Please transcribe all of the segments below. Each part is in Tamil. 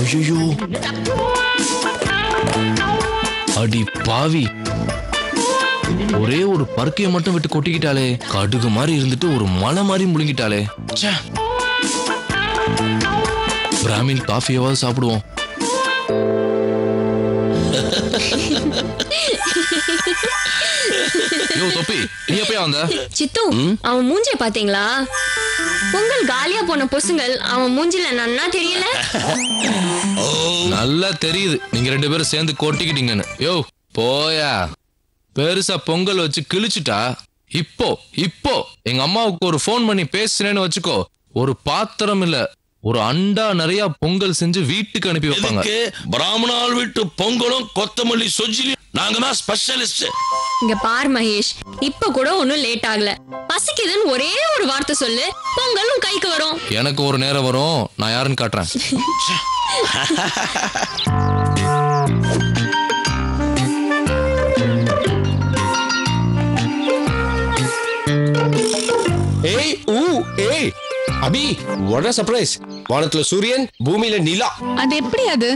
ஐயோ, அடி பாவி, ஒரே ஒரு பருக்கையை மட்டும் விட்டு கொட்டிக்கிட்டாலே, கடுகு மாதிரி இருந்துட்டு ஒரு மலை மாதிரி முழுங்கிட்டாலே. பிராமின் காஃபியாவது சாப்பிடுவோம். யோ தொப்பி, நீ எப்பயா வந்த? சித்து, அவன் மூஞ்சிய பாத்தீங்களா? பொங்கல் காலியா போன பொசுங்கள் அவன் மூஞ்சில நன்னா தெரியல. நல்லா தெரியுது, நீங்க 2 பேரும் சேர்ந்து கொட்டிக்கிட்டீங்கன்னு. யோ போயா, பெருசா பொங்கல் வச்சு கிழிச்சுட்டா. இப்போ எங்க அம்மாவுக்கு ஒரு போன் பண்ணி பேசுறேன்னு வச்சுக்கோ, ஒரு பாத்திரம் இல்ல, ஒரு அண்டா நிறைய பொங்கல் செஞ்சு வீட்டுக்கு அனுப்பி வைப்பாங்க. பிராமணால் வீட்டு பொங்கலும் கொத்தமல்லி சொஜ்ஜிலி நாங்க தான் ஸ்பெஷலிஸ்ட். இங்க பார் மகேஷ், இப்ப கூட ஒன்னும் லேட் ஆகல. பசிக்குதுன்னு ஒரே ஒரு வார்த்தை சொல்லு, பொங்கலும் கைக்கு வரும். எனக்கு ஒரு நேரம் வரும், நான் யாருன்னு காட்டுறேன். ஏய் ஊ ஏய் அபி, what a surprise. வானத்துல சூரியன், பூமியில நிலா. அது எப்படி? அது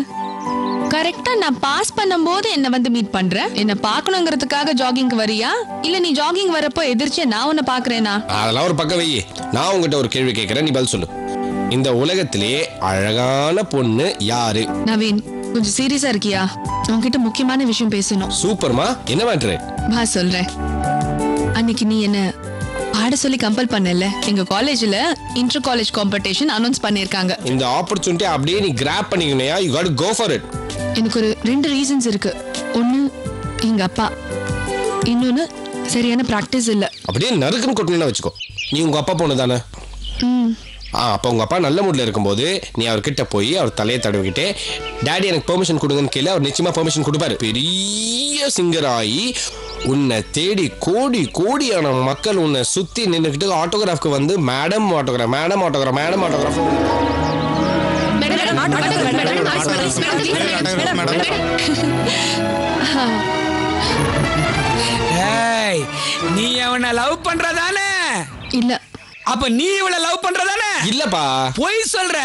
கரெக்டா நான் பாஸ் பண்ணும்போது என்ன வந்து மீட் பண்ற? என்ன பார்க்கணுங்கிறதுக்காக ஜாகிங் வரியா, இல்ல நீ ஜாகிங் வரப்போ எதிர்ச்சியா நான் உன்னை பாக்குறேனா? அதெல்லாம் ஒரு பக்கம் வையே. நான் உங்ககிட்ட ஒரு கேள்வி கேட்கிறேன், நீ பதில் சொல்லு. இந்த உலகத்திலே அழகான பொண்ணு யாரு? நவீன், கொஞ்சம் சீரியஸா இருக்கியா? உன்கிட்ட முக்கியமான விஷயம் பேசணும். சூப்பர்மா, என்ன மேட்ரு? வா சொல்றேன். அன்னைக்கு நீ என்ன பாட சொல்லி கம்பல் பண்ணல, எங்க காலேஜ்ல இன்டர் காலேஜ் காம்படிஷன் அனௌன்ஸ் பண்ணிருக்காங்க. இந்த ஆப்பர்ச்சுனிட்டி அப்படியே நீ graph பண்ணிக்கணும்யா. you got to go for it. எனக்கு ஒரு 2 ரீசன்ஸ் இருக்கு. ஒன்னு எங்க அப்பா, இன்னொன்னு சரியான பிராக்டிஸ் இல்ல. அப்படியே நறுக்குன்னு கொட்டணும்னு வச்சுக்கோ. நீ உங்க அப்பா பொண்ணு தானே? அப்ப உங்க அப்பா நல்ல மூட்ல இருக்கும்போது நீ அவர்கிட்ட போய் அவர் தலையை தடவிக்கிட்டே, டாடி எனக்கு பெர்மிஷன் கொடுங்கன்னு கேளு. அவர் நிச்சயமா பெர்மிஷன் கொடுப்பாரு. பெரிய சிங்கர் ஆகி உன்னை தேடி கோடி கோடியான மக்கள் உன்னை சுத்தி நின்றுக்கிட்டு ஆட்டோகிராஃப்க்கு வந்து madam autograph, madam autograph, madam autograph. நீ அவனை லவ் பண்றதானே? இல்ல. அப்ப நீ இவளை லவ் பண்றதானே? இல்லப்பா, போய் சொல்ற.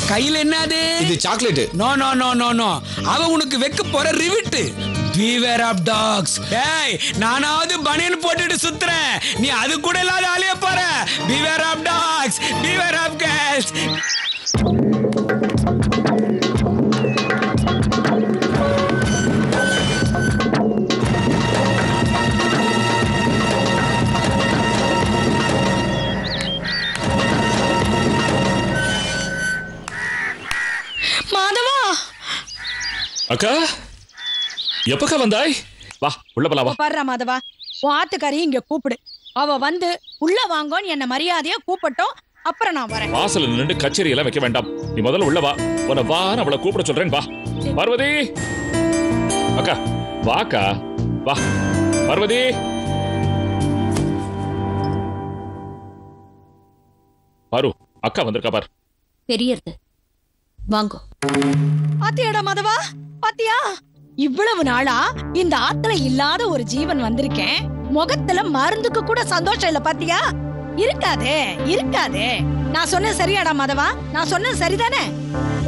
கையில என்னது? இது chocolate. No no no no no, அவ உனக்கு வைக்க போற ரிவிட். Beware of dogs. ஏய், நானாவது பனியன் போட்டுட்டு சுத்துறேன், நீ அது கூட இல்லாத ஆளிய போற. Beware of dogs, beware of girls. மாதவா, அக்கா எப்பக்கா வந்தாய்? வா உள்ள போலாம். வா பாரு மாதவா, உன் ஆத்துக்காரி இங்க கூப்பிடு. அவ வந்து உள்ள வாங்கோன்னு என்ன மரியாதையா கூப்பிட்டோம், அப்புறம் நான் வரேன். வாசல்ல நின்று கச்சேரி எல்லாம் வைக்க வேண்டாம், நீ முதல்ல உள்ள வா. உன்னை வா, அவளை கூப்பிட சொல்றேன். வா பார்வதி. அக்கா வாக்கா, வா பார்வதி. பாரு, அக்கா வந்திருக்கா பார். தெரியறது, வாங்கோ. பாத்தியாடா மாதவா, பாத்தியா? இவ்வளவு நாளா இந்த ஆத்துல இல்லாத ஒரு ஜீவன் வந்திருக்கேன். முகத்துல மருந்துக்கு கூட சந்தோஷம் இல்ல, பாத்தியா? இருக்காதே இருக்காதே. நான் சொன்னது சரியாடா மாதவா? நான் சொன்னது சரிதானே?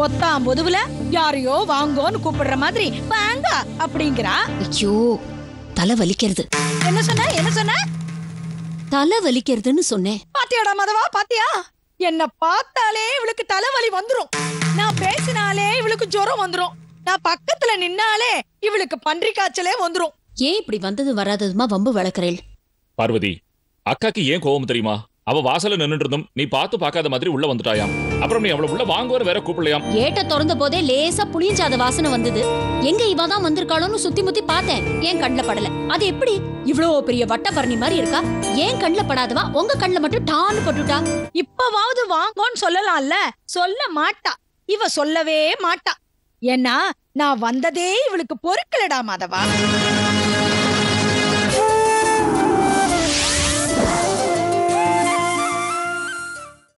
ஒத்தாம் பொதுவுல யாரையோ வாங்கோன்னு கூப்பிடுற மாதிரி வாங்க அப்படிங்கிறா. ஐயோ, தலை வலிக்கிறது. என்ன சொன்ன? என்ன சொன்ன? தலை வலிக்கிறதுன்னு சொன்னேன். பாத்தியாடா மாதவா, பாத்தியா? என்ன பார்த்தாலே இவளுக்கு தலைவலி வந்துரும். நான் பேசினாலே இவளுக்கு ஜுரம் வந்துரும். நான் பக்கத்துல நின்னாலே இவளுக்கு பன்றி காய்ச்சலே வந்துரும். ஏன் இப்படி வந்தது வராததுமா வம்பு வளர்க்கறேள்? பார்வதி, அக்காக்கு ஏன் கோவம் தெரியுமா? அவ வாசல்ல நின்னுட்டு இருந்தும் நீ பார்த்து பார்க்காத மாதிரி உள்ள வந்துட்டாயாம். அப்புறம் நீ அவளை உள்ள வாங்குவார் வேற கூப்பிடலையாம். ஏட்ட திறந்த போதே லேசா புளியஞ்சாத வாசனை வந்தது. எங்க இவ தான் வந்திருக்காளோன்னு சுத்தி முத்தி பார்த்தேன், ஏன் கண்ணுல படல. அது எப்படி இவ்ளோ பெரிய வட்டபரணி மாதிரி இருக்கா? ஏன் கண்ணுல படாதவா உங்க கண்ணுல மட்டும் டான்னு போட்டுட்டா? இப்பவாவது வாங்கோன்னு சொல்லலாம்ல, சொல்ல மாட்டா. இவ சொல்லவே மாட்டா. ஏன்னா நான் வந்ததே இவளுக்கு பொறுக்கலடா மாதவா.